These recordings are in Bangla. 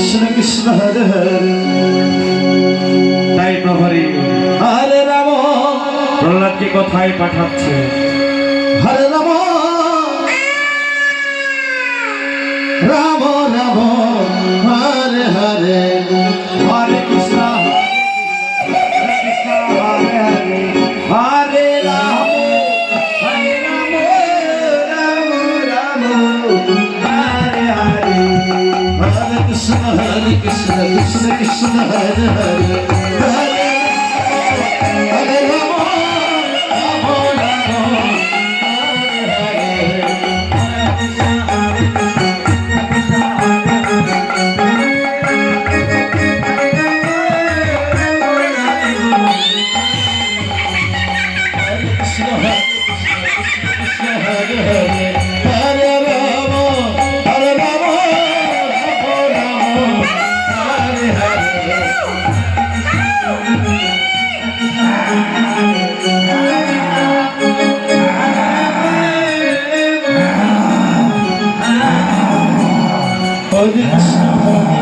কৃষ্ণ কৃষ্ণ হরে হরে। তাই প্রহরী হরে রাম প্রহ্লাদকে কোথায় পাঠাচ্ছে? হরে রাম রাম রাম হরে হরে। হরে কৃষ্ণ হরে কৃষ্ণ হরে হরে। হরে রাম হরে রাম রাম রাম হরে হরে। হরে কৃষ্ণ কৃষ্ণ কৃষ্ণ হরে হরে। হরে হরে রাম রাম রাম হরে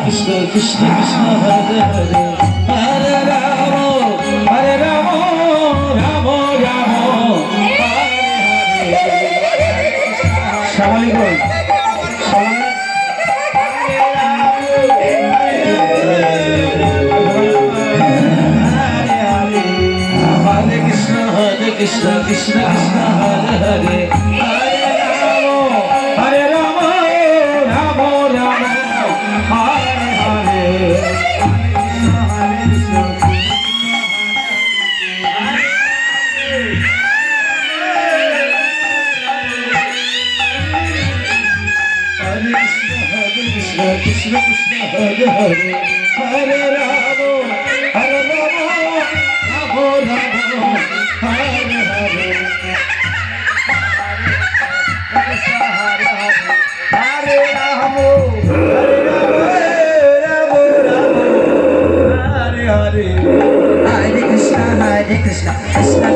Krishna Krishna Krishna Hare Hare. Hare Rama Hare Rama Rama Rama Hare Hare. Shamali bol. Hare Krishna Hare Krishna Krishna Krishna Hare Hare. Hare Rama Hare Rama Rama Rama Hare Hare. Krishna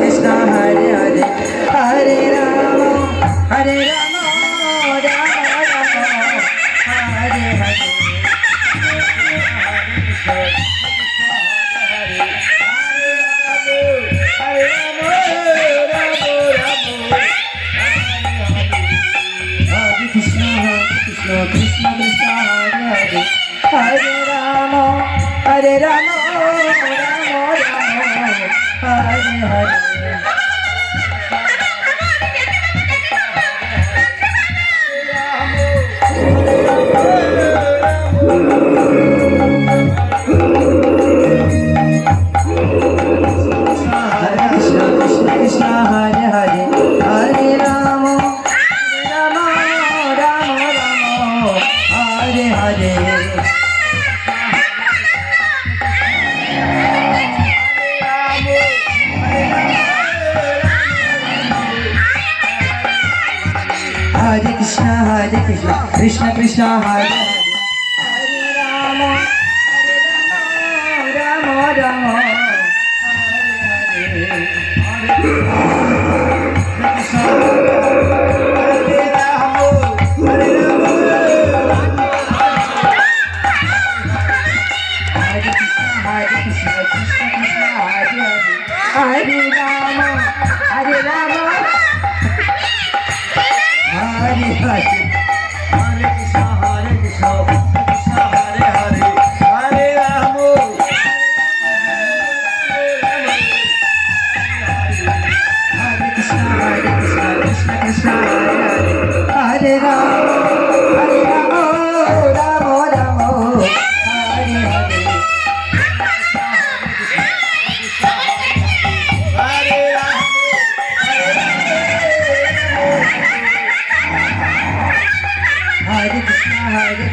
Krishna Hare Hare. Hare Rama Hare Rama Rama Rama Hare Hare. Hare Krishna Krishna Krishna Hare Hare. Hare Rama Hare Rama Rama Rama Hare Hare.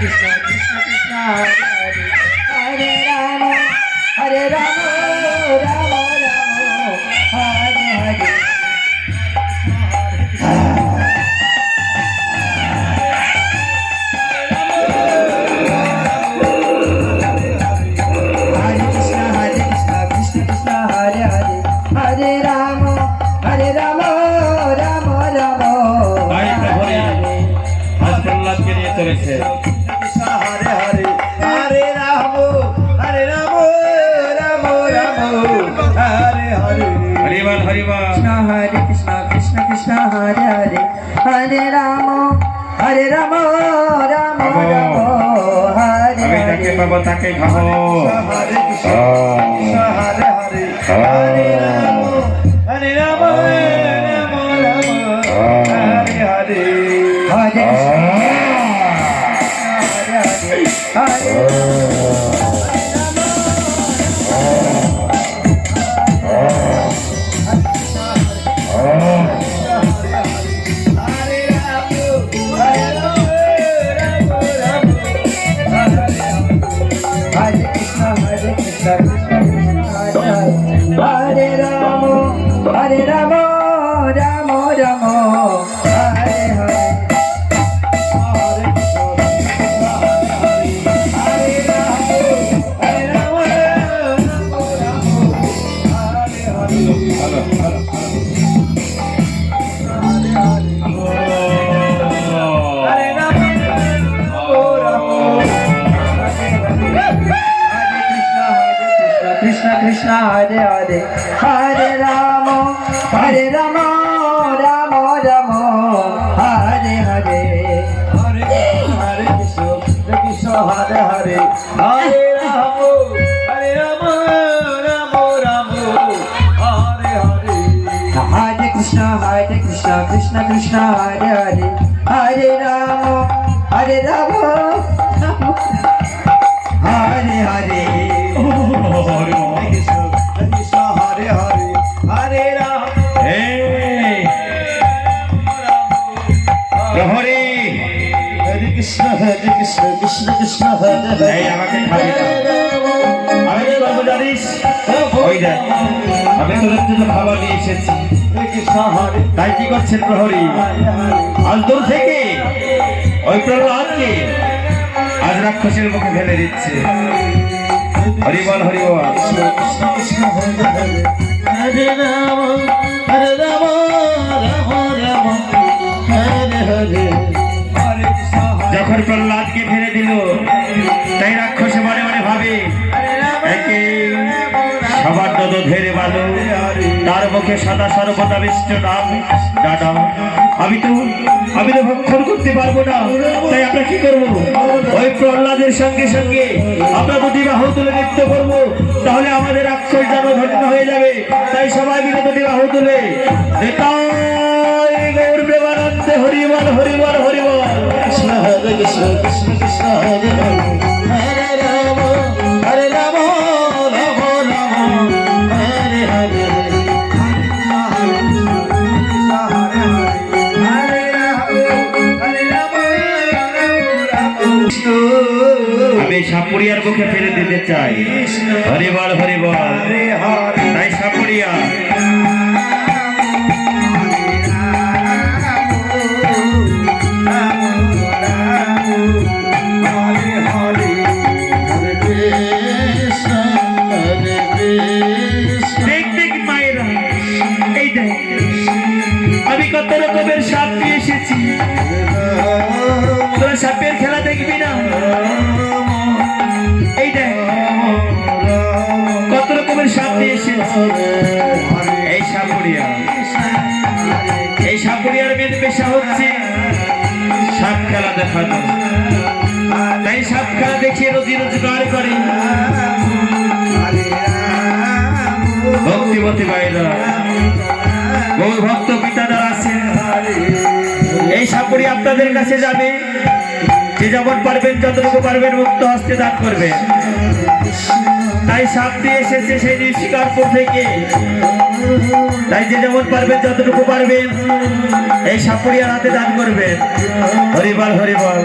Krishna Krishna Hare Hare. Hare Rama Hare Rama Rama Rama Hare Hare. Krishna Krishna Hare Hare. Hare Rama Rama Rama Hare চলেছে। হরে হরে হরে হরি বল কৃষ্ণ হরে কৃষ্ণ কৃষ্ণ কৃষ্ণ হরে হরে হরে রাম রাম রাম হরে আমি যাকে হরে পাবো তাকে খাবো হরে কৃষ্ণ কৃষ্ণ হরে হরে হরে রাম হরে Ram Hare Hare Hare Hare Ramo, Hare Ramo, Ramo Ramo, Hare Hare. Hare Krishna, Hare Ramo, Hare Ramo, Ramo Ramo, Hare Hare. Hare Ramo, Ramo Ramo, Krishna Krishna Hare Hare Hare Ramo Hare Ramo Ramo Ramo Hare Hare Hare Hare Krishna Krishna Hare Hare Hare Ramo Hare Ramo Ramo Ramo Hare Hare Hare Krishna Krishna Krishna Hare Hare Hare Ramo Hare Ramo Hare Hare Krishna Krishna Krishna Hare Hare এই আমাকে খাবি না আমি কি করবো জানিস ওই দেখ আমি তোর জন্য খাবার নিয়ে এসেছি Krishna Hare তাই কি করছেন প্রহরী আজ দূর থেকে ওই প্রহ্লাদকে আজ রাক্ষসের মুখে ফেলে দিচ্ছে হরি বল হরি বল Krishna Krishna Hare Hare Hare Rama Hare Rama Rama Rama Hare Hare Hare Krishna যখন প্রহ্লাদকে ফেলে দিল তাই রাক্ষসে মনে মনে ভাবে একে সবার দদ ধেরে বালো তার মুখে সদা সর্বদা বিষ্ট নাম দাদা আমি তো ভক্ষণ করতে পারবো না তাই আমরা কি করবো ওই প্রহ্লাদের সঙ্গে সঙ্গে আমরা যদি বাহু তুলে নৃত্য করবো তাহলে আমাদের রাক্ষস যেন ধন্য হয়ে যাবে তাই সবাই মিলে যদি বাহু তুলে নিতাই গৌর প্রেমানন্দে হরি বল হরি বল হরি বল Krishna Hare Krishna Krishna Krishna Hare Hare Hare Rama Hare Rama Rama Rama Hare Hare আমি সাপুরিয়ার মুখে ফেলে দিতে চাই হরি বল হরি বল তাই সাপুরিয়া দেখ দেখ মায়েরা এই দেখ আমি কত রকমের সাপ নিয়ে এসেছি তোরা সাপের খেলা দেখবি না এই দেখ কত রকমের সাপ নিয়ে এসেছি এই সাপুরিয়ার মেন পেশা হচ্ছে সাপ খেলা দেখানো তাই সাপ খেলা দেখিয়ে রোজি রোজগার করে ভক্তিবতী বাইরা গৌর ভক্ত পিতারা আছে এই সাপুরি আপনাদের কাছে যাবে যে যেমন পারবেন যতটুকু পারবেন মুক্ত হস্তে দান করবেন তাই সাপ দিয়ে এসেছে সেই নিষ্কারপুর থেকে তাই যে যেমন পারবেন যতটুকু পারবেন এই সাপুরিয়ার হাতে দান করবেন হরিবল হরিবল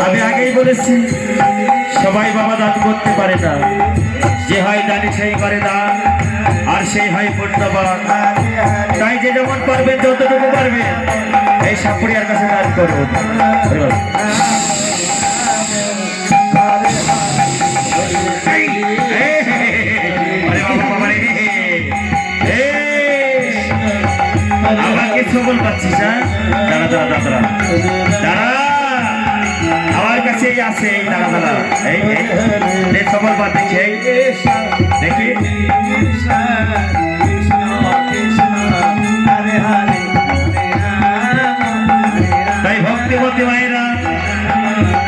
আমি আগেই বলেছি সবাই বাবা দান করতে পারে না যে হয় দানি সেই করে দান আর সেই হয় পুণ্যবান তাই যে যেমন পারবেন যতটুকু পারবেন এই সাপুরিয়ার কাছে দান করুন আমাকে সবল পাচ্ছিস দাঁড়া দাঁড়া দাঁড়া দাঁড়া আমার কাছে আছে এই দাঁড়া দাঁড়া এই সবল পাচ্ছি দেখি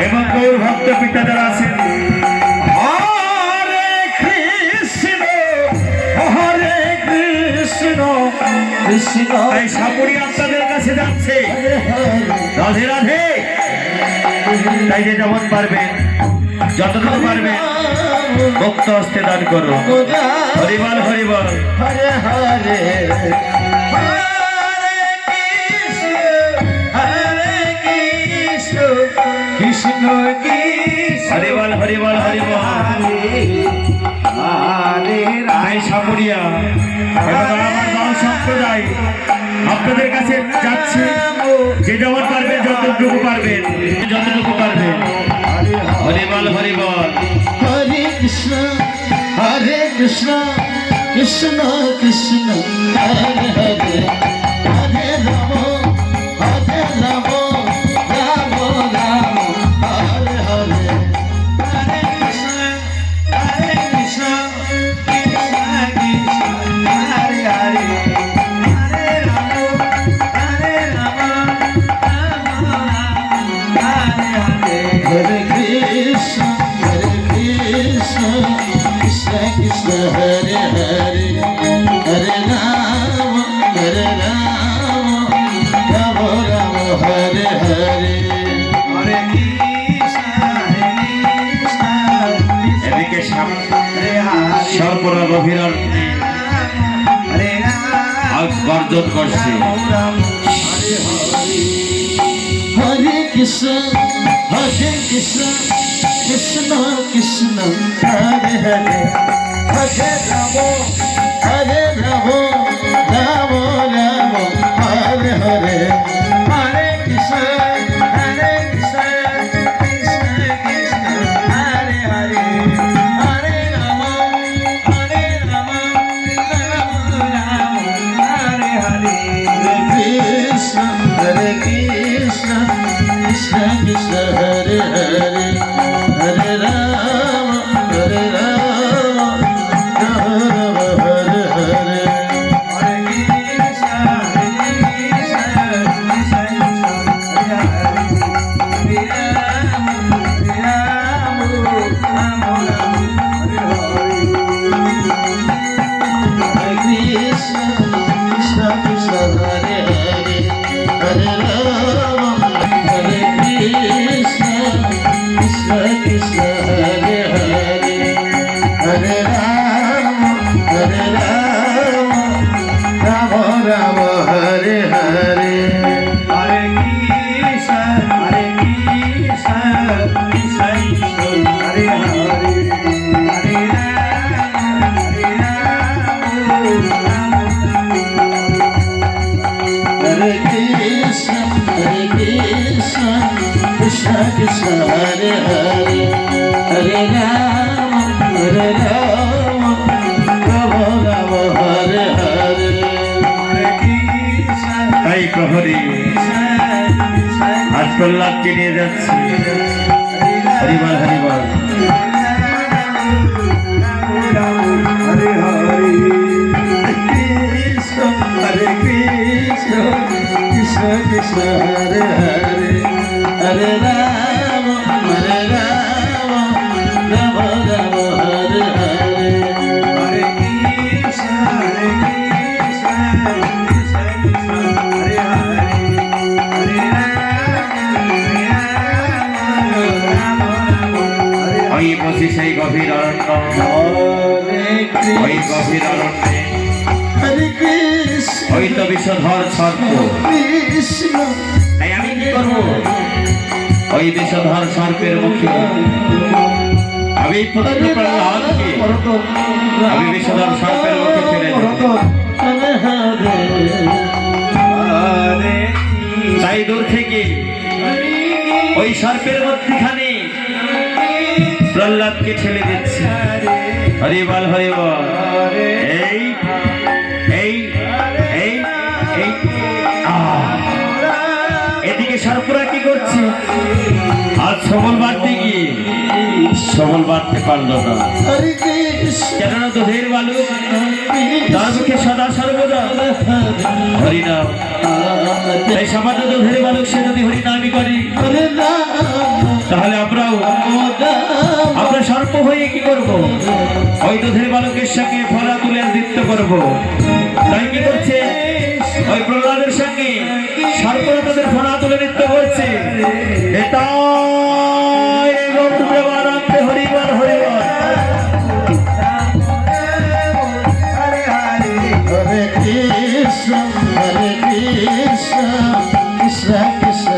এবং গৌর ভক্ত পিতা যারা আছেন হরে কৃষ্ণ হরে কৃষ্ণ কৃষ্ণ এই সাপুরি আপনাদের কাছে যাচ্ছে রাধে রাধে তাই যে যেমন পারবেন যতটুকু পারবেন ভক্ত হস্তে দান করো হরিবল হরিবল হরে হরে কৃষ্ণ কৃষ্ণ হরিবল হরিবল হরিবল হরে এই সাপুরিয়া এবং আমার দল সম্প্রদায় আপনাদের কাছে যাচ্ছে যে যেমন পারবেন যতটুকু পারবেন যতটুকু পারবেন হরিবল হরিবল হরে কৃষ্ণ কৃষ্ণ কৃষ্ণ হরে হরে হরে রাম রাম রাম হরে হরে হরে কৃষ্ণ কৃষ্ণ কৃষ্ণ হরে হরে হরে রাম হরে হরে হরে কৃষ্ণ কৃষ্ণ কৃষ্ণ হরে হরে হরে রাম রাম রাম হরে হরে হরে কৃষ্ণ এদিকে সর্বরা গভীর হরে আগ গর্জন করছে হরে কৃষ্ণ কৃষ্ণ কৃষ্ণ কৃষ্ণ হরে হরে হরে রাম রাম রাম হরে হরে হরে কৃষ্ণ কৃষ্ণ কৃষ্ণ হরে হরে হরে রাম রাম হরে হরে কৃষ্ণ কৃষ্ণ কৃষ্ণ কৃষ্ণ হরে হরে হরে রাম হরে হরে কৃষ্ণ কৃষ্ণ কৃষ্ণ হরে হরে হরে রাম হরে কৃষ্ণ কৃষ্ণ কৃষ্ণ হরে হরে হরে রাম রাম রাম হরে হরে হরে কৃষ্ণ কৃষ্ণ হরে হরে হরে হরে কৃষ্ণ কৃষ্ণ কৃষ্ণ হরে হরে হরে রাম রাম রাম হরে হরে তাই প্রহরী আজ প্রহ্লাদকে নিয়ে যাচ্ছি হরিবল হরিবল হরে হরে কৃষ্ণ কৃষ্ণ কৃষ্ণ কৃষ্ণ হরে হরে হরে রাম রাম রাম হরে হরে হরে কৃষ্ণ কৃষ্ণ কৃষ্ণ হরে হরে হরে রাম ওই বসি সেই গভীর অরণ্য ওই গভীর অরণ্যে হরে কৃষ্ণ ওই তো বিষধর সর্প কৃষ্ণ তাই আমি কি করবো ওই বিষধর সর্পের মুখে আমি পুত্র প্রহ্লাদকে আমি বিষধর সর্পের মুখে ফেলে দেব হরে হরে তাই দূর থেকে ওই সর্পের মধ্যখানে প্রহ্লাদকে ঠেলে দিচ্ছে হরিবল হরিবল এই এই এই এই এদিকে সর্পরা কি করছে আজ সবল বাড়তে গিয়ে সবল বাড়তে পারল না হরে কৃষ্ণ কেননা দুধের বালক তার মুখে সদা সর্বদা হরিনাম তাই সামান্য দুধের বালক সে যদি হরিনামই করে হরে রাম করব ওই দুধের বালকের সঙ্গে ফলা তুলে নৃত্য করব তাই কি করছে ওই প্রহ্লাদের সঙ্গে সর্পরা তাদের ফলা তুলে নৃত্য করছে এটাই গৌরবানন্দে হরিবল হরিবল Hare Krishna, Hare Krishna, Krishna Krishna,